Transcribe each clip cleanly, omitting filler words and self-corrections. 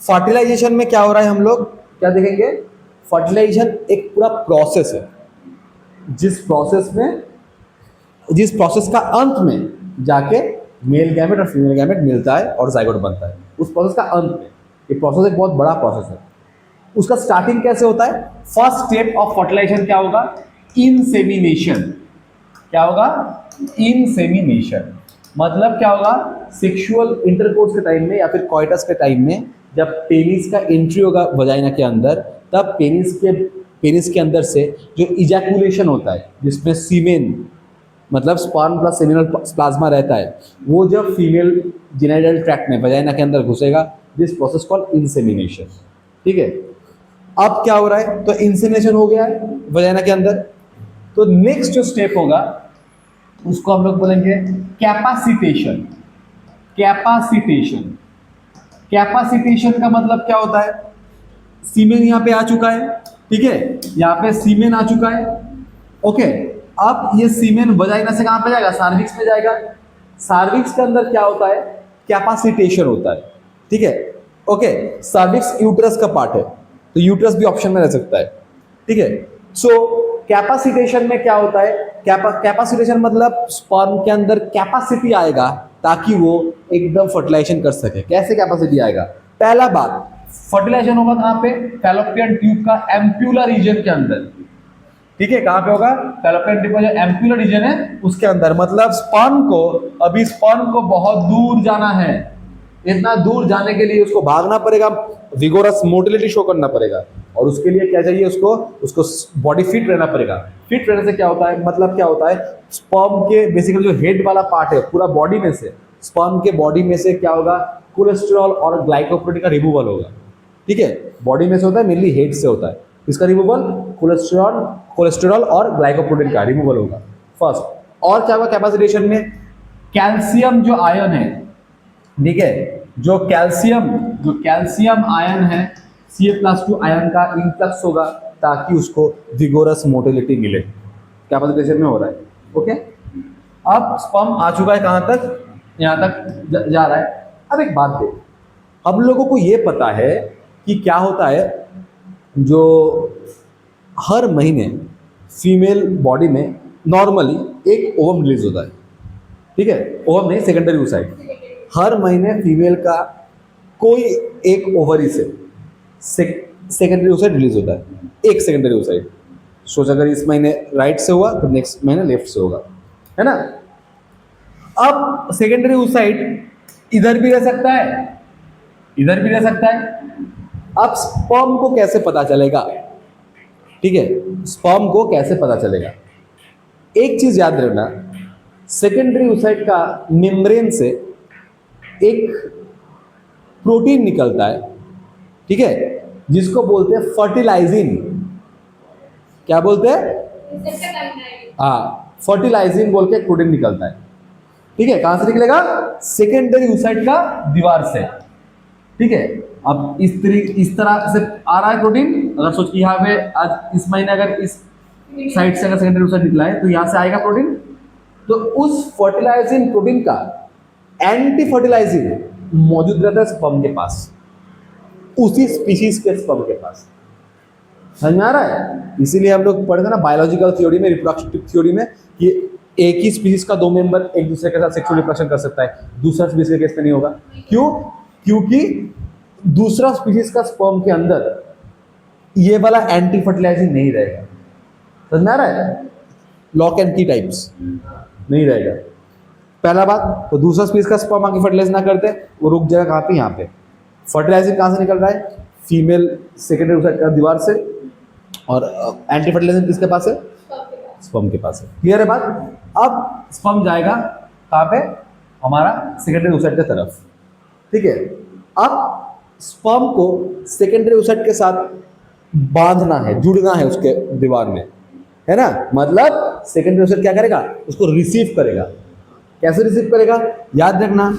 Fertilisation में क्या हो रहा है, हम लोग क्या देखेंगे, फर्टिलाइजेशन एक पूरा प्रोसेस है, जिस प्रोसेस में, जिस प्रोसेस का अंत में जाके मेल गैमेट और फीमेल गैमेट मिलता है और जाइगोट बनता है, उस प्रोसेस का अंत में। ये प्रोसेस एक बहुत बड़ा प्रोसेस है। उसका स्टार्टिंग कैसे होता है? फर्स्ट स्टेप ऑफ फर्टिलाइजेशन क्या होगा? इंसेमिनेशन। क्या होगा? इंसेमिनेशन। मतलब क्या होगा? सेक्सुअल इंटरकोर्स के टाइम में या फिर कॉइटस के टाइम में जब पेनिस का एंट्री होगा वजाइना के अंदर, तब पेनिस के अंदर से जो इजैकुलेशन होता है, जिसमें सीमेन मतलब स्पर्म प्लस सेमिनल प्लाज्मा रहता है, वो जब फीमेल जेनिटल ट्रैक्ट में वजाइना के अंदर घुसेगा, दिस प्रोसेस कॉल्ड इंसेमिनेशन। ठीक है, अब क्या हो रहा है? तो इंसेमिनेशन हो गया है वजाइना के अंदर, तो नेक्स्ट जो स्टेप होगा उसको हम लोग बोलेंगे कैपासिटेशन। कैपासिटेशन। कैपासिटेशन का मतलब क्या होता है? सीमेन यहाँ पे आ चुका है, ठीक है, यहाँ पे सीमेन आ चुका है, ओके। अब ये सीमेन वजाइना से कहाँ पे जाएगा? सार्विक्स में जाएगा। सार्विक्स के अंदर क्या होता है? कैपासिटेशन होता है, ठीक है, ओके। सार्विक्स यूट्रस का पार्ट है, तो यूट्रस भी ऑप्शन में रह सकता है, ठीक है। सो कैपासिटेशन में क्या होता है? कैपासिटेशन मतलब स्पर्म के अंदर कैपेसिटी आएगा ताकि वो एकदम फर्टिलाइजेशन कर सके। कैसे कैपेसिटी आएगा? पहला बात, फर्टिलाइजेशन होगा कहाँ पे? फैलोपियन ट्यूब का एम्प्यूलर रीजन के अंदर, ठीक है। कहाँ पे होगा? फैलोपियन ट्यूब का जो एम्प्यूलर रीजन है उसके अंदर। मतलब स्पर्म को बहुत दूर जाना है, इतना दूर जाने के लिए उसको भागना पड़ेगा, विगोरस मोटिलिटी शो करना पड़ेगा, और उसके लिए क्या चाहिए? उसको बॉडी फिट रहना पड़ेगा। फिट रहने से क्या होता है? मतलब क्या होता है? स्पर्म के बेसिकली जो हेड वाला पार्ट है पूरा बॉडी में से, स्पर्म के बॉडी में से क्या होगा? कोलेस्ट्रॉल और ग्लाइकोप्रोटीन का रिमूवल होगा, ठीक है। बॉडी में से होता है, मेनली हेड से होता है। इसका रिमूवल कोलेस्ट्रॉल और ग्लाइकोप्रोटीन का रिमूवल होगा फर्स्ट। और क्या होगा कैपेसिटेशन में? कैल्शियम जो आयन है, ठीक है, जो कैल्शियम आयन है, Ca+2 आयन का इनफ्लक्स होगा ताकि उसको विगोरस मोटिलिटी मिले। कैपेसिटेशन में हो रहा है, ओके। अब स्पर्म आ चुका है कहां तक? यहां तक जा रहा है। अब एक बात देख, हम लोगों को ये पता है कि क्या होता है, जो हर महीने फीमेल बॉडी में नॉर्मली एक ओवम रिलीज होता है, ठीक है। ओवम नहीं, सेकेंडरी oocyte। हर महीने फीमेल का कोई एक ओवरी से सेकेंडरी oocyte रिलीज होता है, एक सेकेंडरी oocyte। सोच, अगर इस महीने राइट से हुआ तो नेक्स्ट महीने लेफ्ट से होगा, है ना। अब सेकेंडरी oocyte इधर भी रह सकता है, इधर भी रह सकता है। अब स्पर्म को कैसे पता चलेगा? ठीक है, स्पर्म को कैसे पता चलेगा? एक चीज याद रखना, सेकेंडरी oocyte का मेम्ब्रेन से एक प्रोटीन निकलता है, ठीक है, जिसको बोलते हैं फर्टिलाइजिन। क्या बोलते हैं? हाँ, फर्टिलाइजिन बोल के एक प्रोटीन निकलता है, ठीक है। कहां से निकलेगा? सेकेंडरी oocyte का दीवार से, ठीक है। अब इस तरह से आ रहा है प्रोटीन। अगर सोच कि यहाँ पे आज इस महीने अगर इस साइड से अगर सेकेंडरी oocyte निकला है तो यहाँ से आएगा प्रोटीन। तो उस फर्टिलाइजिंग प्रोटीन का एंटी फर्टिलाइजिंग मौजूद रहता है स्पर्म के पास, उसी स्पीशीज के स्पर्म के पास। समझ में आ रहा है? इसीलिए हम लोग पढ़ते हैं ना बायोलॉजिकल थ्योरी में, रिप्रोडक्टिव थ्योरी में, कि एक ही स्पीशीज का दो मेंबर एक दूसरे के साथ सेक्सुअल रिप्रोडक्शन कर सकता है, दूसरा स्पीशीज के केस में नहीं होगा। क्यों? क्योंकि दूसरा स्पीशीज का स्पर्म के अंदर ये वाला एंटी फर्टिलाइजिंग नहीं रहेगा। समझ में आ रहा है? लॉक एंड की टाइप्स नहीं रहेगा, पहला बात। तो दूसरा स्पीशीज का स्पर्म आके फर्टिलाइज ना करते, वो रुक जाएगा कहाँ पे? यहाँ पे। फर्टिलाइजिंग कहाँ से निकल रहा है? फीमेल सेकेंडरी oocyte का दीवार से, और एंटी फर्टिलाइजिंग किसके पास है? स्पर्म के पास है। क्लियर है बात? अब स्पर्म जाएगा कहाँ पे? हमारा सेकेंडरी oocyte की तरफ, ठीक है। अब स्पर्म को सेकेंडरी oocyte के साथ बांधना है, जुड़ना है उसके दीवार में, है ना। मतलब सेकेंडरी oocyte क्या करेगा? उसको रिसीव करेगा। कैसे रिसीव करेगा? याद रखना,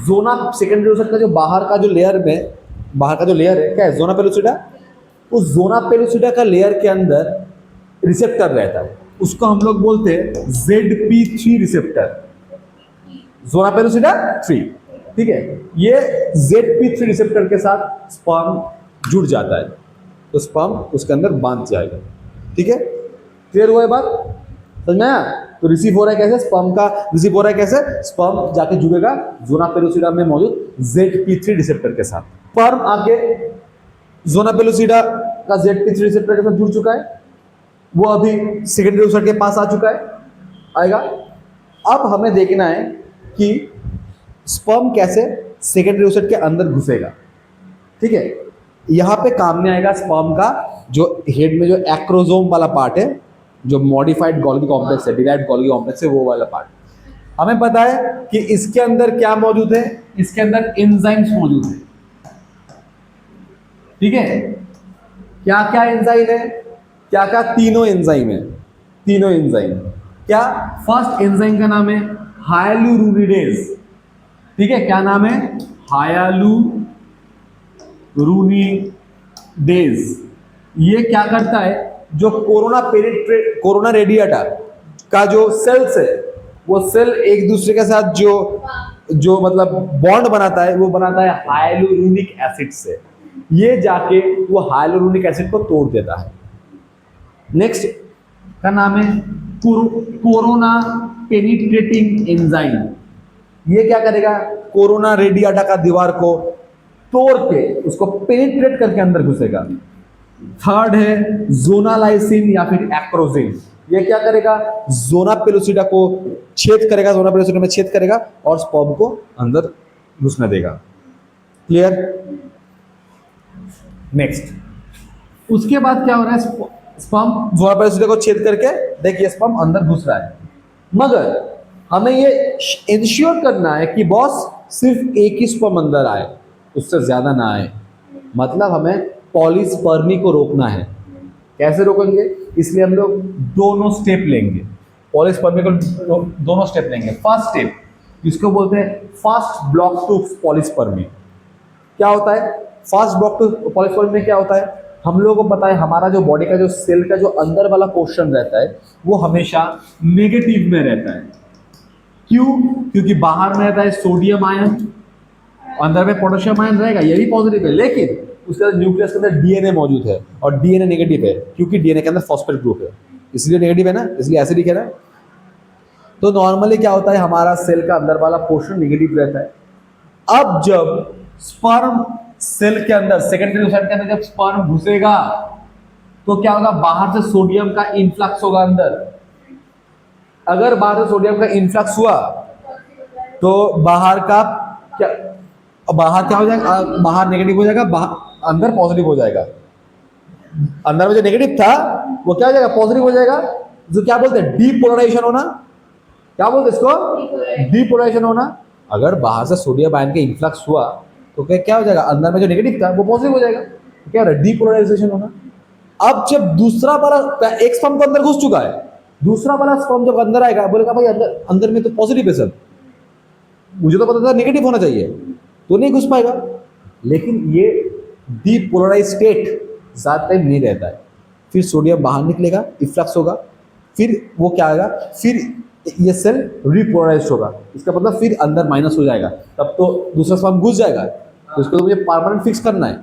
जोना सेकेंडरी oocyte का जो बाहर का जो लेयर है, क्या है? Zona pellucida. उस जोना पेलुसिडा का लेयर के अंदर रिसेप्टर रहता है, उसको हम लोग बोलते हैं ZP3 रिसेप्टर। जोना पेलुसिडा 3, ठीक है, ये ZP3 रिसेप्टर के साथ स्पर्म जुड़ जाता है, तो स्पर्म उसके अंदर बांध जाएगा। ठीक है, क्लियर हुआ है बात, समझ में आया? तो रिसीव हो रहा है कैसे, स्पर्म का रिसीव हो रहा है कैसे, स्पर्म जाके जुड़ेगा जोना पेलोसिडा में मौजूद ZP3 रिसेप्टर के साथ। स्पर्म आके जोना पेलोसिडा का ZP3 रिसेप्टर के साथ जुड़ चुका है, वो अभी सेकेंडरी ओसाइट के पास आ चुका है, आएगा। अब हमें देखना है कि स्पर्म कैसे सेकेंडरी ओसाइट के अंदर घुसेगा। ठीक है, यहां पे काम में आएगा स्पर्म का जो हेड में जो एक्रोजोम वाला पार्ट है, जो मॉडिफाइड गोल्गी कॉम्प्लेक्स है, डिराइव्ड गोल्गी कॉम्प्लेक्स है, वो वाला पार्ट। हमें पता है कि इसके अंदर क्या मौजूद है, इसके अंदर एंजाइम्स मौजूद है। ठीक है, क्या क्या एंजाइम है, क्या क्या, तीनों एंजाइम है, तीनों एंजाइम। क्या, फर्स्ट एंजाइम का नाम है हायालुरोनिडेज। ठीक है, क्या नाम है, हायालुरोनिडेज। ये क्या करता है, जो कोरोना रेडिएटा का जो सेल्स है, वो सेल एक दूसरे के साथ जो जो मतलब बॉन्ड बनाता है, वो बनाता है हाइलोरोनिक एसिड से। ये जाके वो हाइलोरोनिक एसिड को तोड़ देता है। नेक्स्ट का नाम है कोरोना पेनिट्रेटिंग एंजाइम। ये क्या करेगा, कोरोना रेडिएटा का दीवार को तोड़ के उसको पेनिट्रेट करके अंदर घुसेगा। थर्ड है जोनालाइसिन या फिर एक्रोजिन। ये क्या करेगा, जोना पेलोसिडा को छेद करेगा, जोना पेलोसिडा में छेद करेगा और स्पर्म को अंदर घुसने देगा। क्लियर? नेक्स्ट, उसके बाद क्या हो रहा है, स्पर्म जोना पेलोसिडा को छेद करके देखिए स्पर्म अंदर घुस रहा है, मगर हमें ये इंश्योर करना है कि बॉस सिर्फ एक ही स्पर्म अंदर आए, उससे ज्यादा ना आए। मतलब हमें पॉलीस्पर्मी को रोकना है। कैसे रोकेंगे, इसलिए हम लोग दोनों स्टेप लेंगे, पॉलीस्पर्मी को दोनों स्टेप लेंगे। फर्स्ट स्टेप, इसको बोलते हैं फास्ट ब्लॉक टू पॉलीस्पर्मी। क्या होता है फास्ट ब्लॉक टू पॉलीस्पर्मी में, क्या होता है, हम लोगों को पता है हमारा जो बॉडी का जो सेल का जो अंदर वाला पोर्शन रहता है, वो हमेशा नेगेटिव में रहता है। क्यों? क्योंकि बाहर में रहता है सोडियम आयन, अंदर में पोटेशियम आयन रहेगा, ये भी पॉजिटिव है, लेकिन उसके अंदर न्यूक्लियस के अंदर डीएनए मौजूद है और डीएनए नेगेटिव है, क्योंकि डीएनए के अंदर फॉस्फेट ग्रुप है, इसलिए नेगेटिव है ना, इसलिए एसिडिक है ना। तो नॉर्मली क्या होता है, हमारा सेल का अंदर वाला पोर्शन नेगेटिव रहता है। अब जब स्पर्म सेल के अंदर सेकेंडरी ओसाइट के अंदर जब स्पर्म घुसेगा, तो क्या होगा, बाहर से सोडियम का इनफ्लक्स होगा अंदर। अगर बाहर से सोडियम का इनफ्लक्स हुआ तो बाहर का क्या, बाहर क्या हो जाएगा, बाहर नेगेटिव हो जाएगा, अंदर पॉजिटिव हो जाएगा। अंदर में जो नेगेटिव था वो क्या हो जाएगा, पॉजिटिव हो जाएगा। जो क्या बोलते हैं, डीपोलराइजेशन होना। क्या बोलते हैं इसको, डीपोलराइजेशन होना। अगर बाहर से सोडियम आयन के इन्फ्लक्स हुआ तो क्या हो जाएगा, अंदर में जो नेगेटिव था वो पॉजिटिव हो जाएगा। तो क्या हो रहा है, डीपोलराइजेशन होना। अब जब दूसरा वाला एक स्पर्म तो अंदर घुस चुका है, दूसरा वाला स्पर्म जब अंदर आएगा, बोलेगा भाई अंदर में तो पॉजिटिव है सर, मुझे तो पता था नेगेटिव होना चाहिए, तो नहीं घुस पाएगा। लेकिन ये डीपोलराइज स्टेट ज्यादा टाइम नहीं रहता है, फिर सोडियम बाहर निकलेगा, इफ्लक्स होगा, फिर वो क्या आएगा, फिर ये सेल रिपोलराइज होगा। इसका मतलब फिर अंदर माइनस हो जाएगा, तब तो दूसरा स्पर्म घुस जाएगा। तो इसको तो मुझे परमानेंट फिक्स करना है,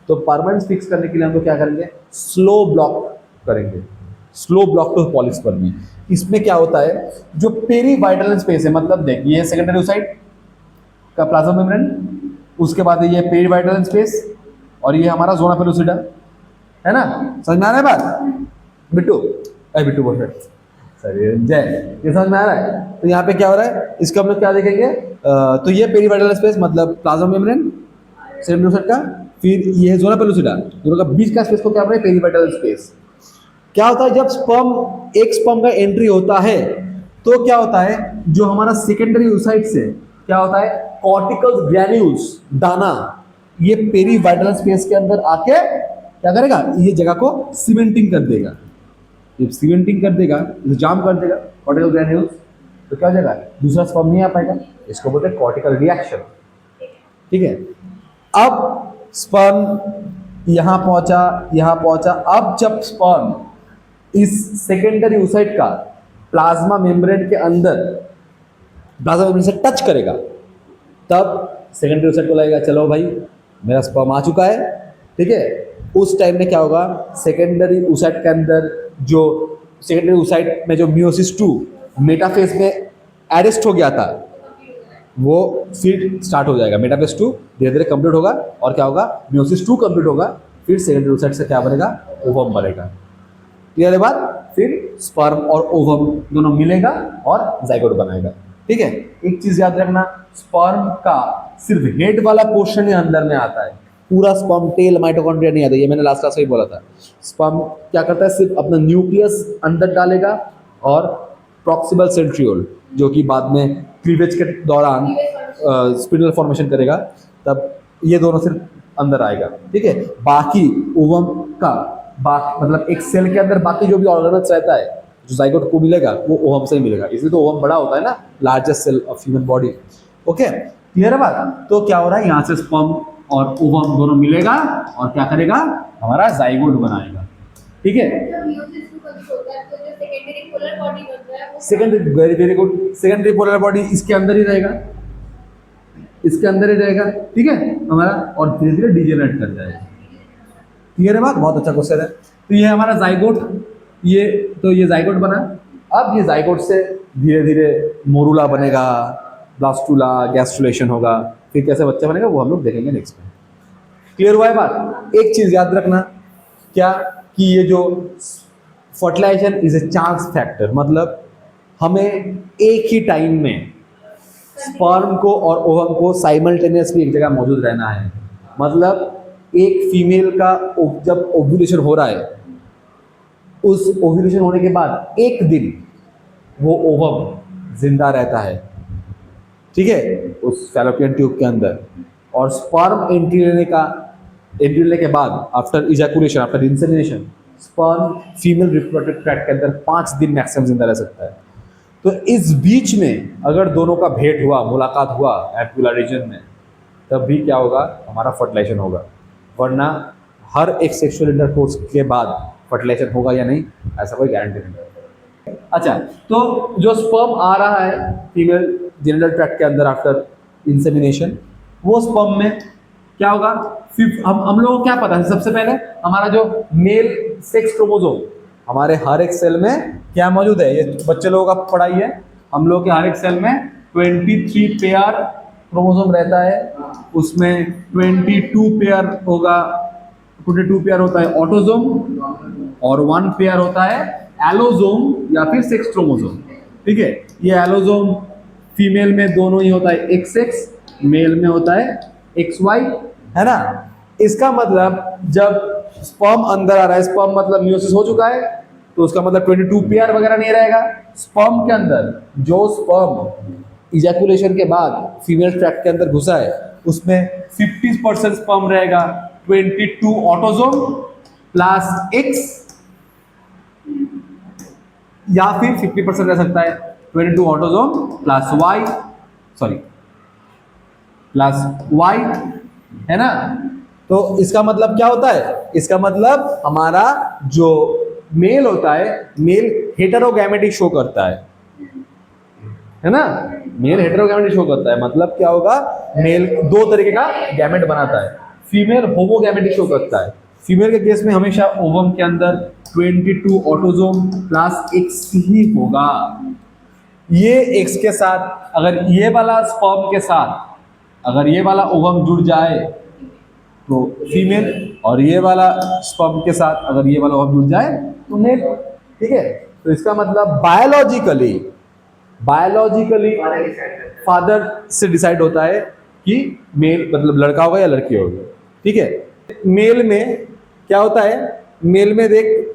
तो परमानेंट फिक्स करने के लिए हम लोग क्या करेंगे, स्लो ब्लॉक करेंगे, स्लो ब्लॉक टू पॉलीस्पर्मी। इसमें क्या होता है, जो पेरीवाइटल स्पेस है, मतलब देख ये सेकेंडरी ओसाइट का प्लाज्मा मेम्ब्रेन, उसके बाद ये पेरीवाइटल स्पेस और ये हमारा जोना पेलोसिडा है ना। समझ में आ रहा है बात बिट्टू? बिट्टू बोल रहे सर जय, ये समझ में आ रहा है? तो यहाँ पे क्या हो रहा है, इसका हम लोग क्या देखेंगे, तो ये पेरीवाइटल स्पेस मतलब प्लाज्मा मेम्ब्रेन सेकेंडरी ओसाइट का, फिर ये जोना पेलोसिडा, दोनों का बीच का स्पेस को क्या बोल रहे हैं, पेरीवाइटल स्पेस। क्या होता है, जब एक स्पर्म का एंट्री होता है तो क्या होता है, जो हमारा सेकेंडरी ओसाइट से क्या होता है, कॉर्टिकल ग्रैन्यूल्स दाना, ये पेरीवाइटल स्पेस के अंदर आके क्या करेगा, ये जगह को सीमेंटिंग कर देगा। जब सीमेंटिंग कर देगा, जाम कर देगा कॉर्टिकल ग्रैन्यूल्स, तो क्या हो जाएगा, दूसरा स्पर्म नहीं आ पाएगा। इसको बोलते हैं कॉर्टिकल रिएक्शन। ठीक है, अब स्पर्म यहां पहुंचा। अब जब स्पर्म इस सेकेंडरी ओसाइट का प्लाज्मा मेम्ब्रेन के अंदर प्लाज्मा मेम्ब्रेन से टच करेगा, तब सेकेंडरी ओसाइट को लगेगा चलो भाई मेरा स्पर्म आ चुका है, ठीक है। उस टाइम में क्या होगा, सेकेंडरी ओसाइट के अंदर जो सेकेंडरी ओसाइट में जो मियोसिस 2 मेटाफेज में अरेस्ट हो गया था वो फिर स्टार्ट हो जाएगा। मेटाफेज 2 धीरे धीरे कंप्लीट होगा और क्या होगा, मियोसिस 2 कंप्लीट होगा, फिर सेकेंडरी ओसाइट से क्या बनेगा, ओवम बनेगा। क्लियर है बात। फिर स्पर्म और ओवम दोनों मिलेगा और जाइगोट बनाएगा, ठीक है। एक चीज याद रखना, स्पर्म का सिर्फ हेड वाला पोर्शन ही अंदर में आता है, पूरा स्पर्म टेल माइटोकॉन्ड्रिया नहीं आता। ये मैंने लास्ट क्लास में ही बोला था। स्पर्म क्या करता है, सिर्फ अपना न्यूक्लियस अंदर डालेगा और प्रॉक्सिमल सेंट्रियोल जो कि बाद में क्लीवेज के दौरान स्पिंडल फॉर्मेशन करेगा, तब ये दोनों सिर्फ अंदर आएगा, ठीक है। बाकी ओवम का मतलब एक सेल के अंदर बाकी जो भी ऑर्गेनल्स रहता है जो जाइगोट को मिलेगा वो ओवम से ही मिलेगा, इसलिए तो ओवम बड़ा होता है ना, largest cell of human body. Okay, clear है बात। तो क्या हो रहा है, यहाँ से स्पर्म और ओवम दोनों मिलेगा और क्या करेगा, हमारा जाइगोट बनाएगा, ठीक है। Secondary, very very good, secondary polar body इसके अंदर ही रहेगा, इसके अंदर ही रहेगा, ठीक है हमारा, और धीरे धीरे डिजेनरेट कर जाएगा। क्लियर है बात, बहुत अच्छा क्वेश्चन है। तो ये हमारा जाइगोट, ये जाइगोट बना। अब ये जाइगोट से धीरे धीरे मोरूला बनेगा, ब्लास्टूला, गैस्ट्रुलेशन होगा, फिर कैसे बच्चा बनेगा वो हम लोग देखेंगे नेक्स्ट में। क्लियर हुआ है बात। एक चीज याद रखना, क्या कि ये जो fertilisation is a chance factor, मतलब हमें एक ही टाइम में स्पर्म को और ओवम को साइमल्टेनियसली एक जगह मौजूद रहना है। मतलब एक फीमेल का जब ओव्यूलेशन हो रहा है, उस ओव्यूलेशन होने के बाद एक दिन वो ओवम जिंदा रहता है, ठीक है, उस फैलोपियन ट्यूब के अंदर, और स्पर्म एंट्री लेने के बाद after ejaculation, after insemination, sperm female reproductive tract के अंदर 5 दिन मैक्सिमम जिंदा रह सकता है। तो इस बीच में अगर दोनों का भेंट हुआ, मुलाकात हुआ एपिकुलर रीजन में, तब भी क्या होगा, हमारा फर्टिलाइजेशन होगा। वरना हर एक सेक्सुअल इंटरकोर्स के बाद फर्टिलाइजेशन होगा या नहीं, ऐसा कोई गारंटी नहीं है। अच्छा, तो जो स्पर्म आ रहा है फीमेल जेनिटल ट्रैक्ट के अंदर आफ्टर इंसेमिनेशन, वो स्पर्म में क्या होगा, हम लोगों को क्या पता है, सबसे पहले हमारा जो मेल सेक्स क्रोमोसोम हमारे हर एक सेल में क्या मौजूद है, ये बच्चे लोगों का पढ़ाई है। हम लोग के हर एक सेल में 23 पेयर क्रोमोसोम रहता है, उसमें 22 पेयर होगा, 22 पेयर होता है ऑटोसोम और 1 पेयर होता है एलोसोम या फिर सेक्स क्रोमोसोम, ठीक है। ये एलोसोम फीमेल में दोनों ही होता है XX, मेल में होता है XY, है ना। इसका मतलब जब स्पर्म अंदर आ रहा है, स्पर्म मतलब मियोसिस हो चुका है, तो उसका मतलब 22 पेयर वगैरह नहीं रहेगा। स्पर्म के अंदर जो स्पर्म इजैकुलेशन के बाद फीमेल ट्रैक्ट के अंदर घुसा है, उसमें 50% स्पर्म रहेगा, 22 ऑटोसोम प्लस X, या फिर 50% रह सकता है 22 ऑटोसोम प्लस Y, है ना। तो इसका मतलब क्या होता है, इसका मतलब हमारा जो मेल होता है, मेल हेटेरोगैमेटिक शो करता है ना, मेल हेटेरोगैमेटिक शो करता है। मतलब क्या होगा, मेल 2 तरीके का गैमेट बनाता है, फीमेल होमोगैमेटिक शो करता है। फीमेल के केस में हमेशा ओवम के अंदर 22 ऑटोसोम प्लस X ही होगा। ये X के साथ अगर ये वाला स्पर्म के साथ अगर ये वाला ओवम जुड़ जाए तो फीमेल, और ये वाला स्पर्म के साथ अगर ये वाला ओवम जुड़ जाए तो मेल, ठीक है। तो इसका मतलब बायोलॉजिकली फादर से डिसाइड होता है कि मेल मतलब लड़का होगा या लड़की होगी, ठीक है। मेल में क्या होता है, मेल में देख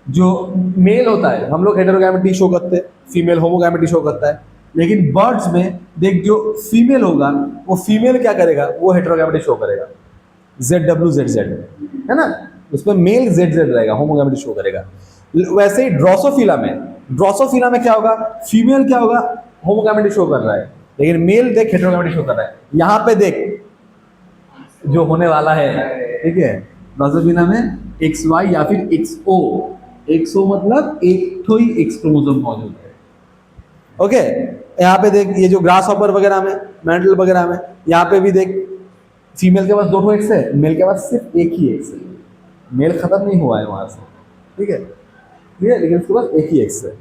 जो मेल होता है हम लोग हेटेरोगैमेटी शो करते हैं, फीमेल होमोगैमेटी शो करता है। लेकिन बर्ड्स में देख जो फीमेल होगा वो फीमेल क्या करेगा, वो हेटेरोगैमेटी शो करेगा, ZWZZ, है ना। उसमें मेल ZZ रहेगा, होमोगैमेटी शो करेगा। वैसे ही ड्रोसोफिला में क्या होगा, फीमेल क्या होगा, होमोगैमेटी शो कर रहा है, लेकिन मेल देख हेटेरोगैमेटी शो कर रहा है। यहाँ पे देख जो होने वाला है, ठीक है, ड्रोसोफिला में XY या फिर XO मतलब एक तो ही X क्रोमोसोम मौजूद है, ओके। यहाँ पे देख ये जो ग्रास हॉपर वगैरह में, मैंडल वगैरह में, यहाँ पे भी देख फीमेल के पास 2 एक्स है, मेल के पास सिर्फ एक ही एक्स है। मेल खत्म नहीं हुआ है वहां से, ठीक है, लेकिन इसके पास एक ही एक्स है।